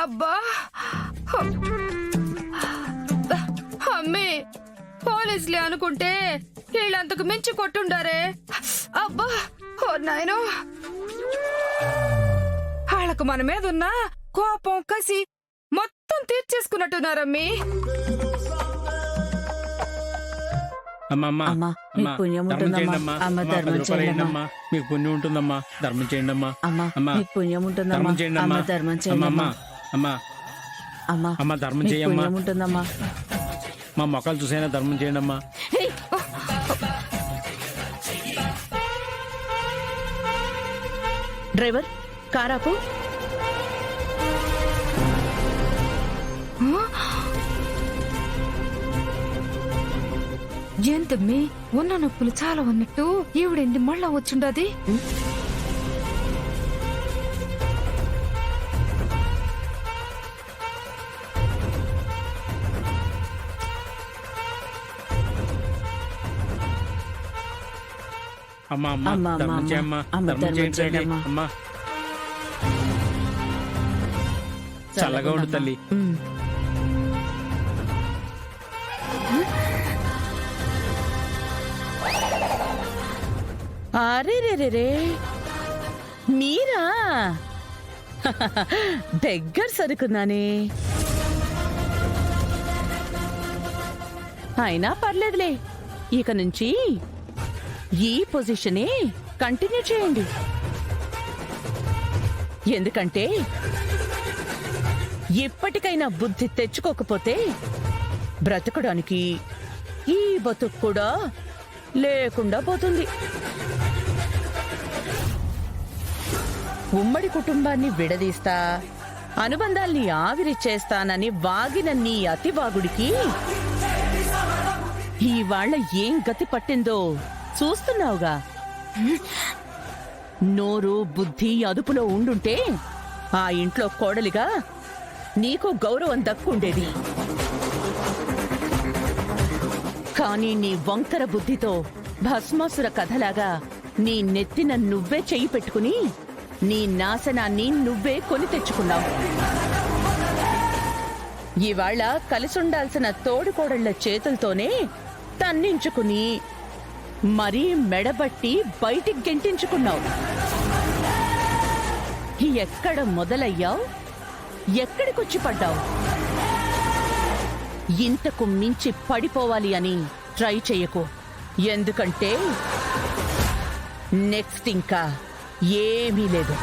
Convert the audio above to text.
అబ్బా అమ్మే పోలీసులే అనుకుంటే వీళ్ళంతకు మించి కొట్టుండారే. అబ్బా ఓ నాయనో, వాళ్ళకు మన మీద ఉన్న కోపం కసి మొత్తం తీర్చేసుకున్నట్టున్నారమ్మి. అమ్మా మీకు పుణ్యం ఉంటుందమ్మా. అమ్మ ధర్మం చేయండి అమ్మా. మీకు పుణ్యం ఉంటుందమ్మా. ధర్మం చేయండి అమ్మా. అమ్మా మీకు పుణ్యం ఉంటుందమ్మా. అమ్మ ధర్మం చేయండి అమ్మా. అమ్మా అమ్మ ధర్మం చేయమ్మా. ఉంటుందమ్మా. మా మొక్కలు చూసైనా ధర్మం చేయండి అమ్మా. డ్రైవర్ కారాపు. ఎంతమ్మి ఉన్న నొప్పులు చాలా ఉన్నట్టు ఈవిడెంది మళ్ళా వచ్చిండది. అమ్మా అమ్మ ధర్మం చేయమ్మా. ధర్మం చేయండి అమ్మా. చల్లగా ఉండు తల్లి. అరే రే రే మీరా? దగ్గర సరుకున్నానే. అయినా పర్లేదులే, ఇక నుంచి ఈ పొజిషనే కంటిన్యూ చేయండి. ఎందుకంటే ఇప్పటికైనా బుద్ధి తెచ్చుకోకపోతే బ్రతకడానికి ఈ బతుకు కూడా లేకుండా పోతుంది. ఉమ్మడి కుటుంబాన్ని విడదీస్తా, అనుబంధాల్ని ఆవిరిచేస్తానని వాగిన నీ అతివాగుడికి ఇవాళ ఏం గతి పట్టిందో చూస్తున్నావుగా. నోరు బుద్ధి అదుపులో ఉండుంటే ఆ ఇంట్లో కోడలిగా నీకు గౌరవం దక్కుండేది. కానీ నీ వంకర బుద్ధితో భస్మాసుర కథలాగా నీ నెత్తిన నువ్వే చెయ్యి పెట్టుకుని నీ నాశనాన్ని నువ్వే కొని తెచ్చుకున్నావు. ఇవాళ కలిసుండాల్సిన తోడుకోడళ్ల చేతులతోనే తన్నించుకుని మరీ మెడబట్టి బయటికి గెంటించుకున్నావు. ఎక్కడ మొదలయ్యావు, ఎక్కడికొచ్చి పడ్డావు? ఇంతకు మించి పడిపోవాలి అని ట్రై చెయ్యకు. ఎందుకంటే నెక్స్ట్ ఇంకా ఏమీ లేదు.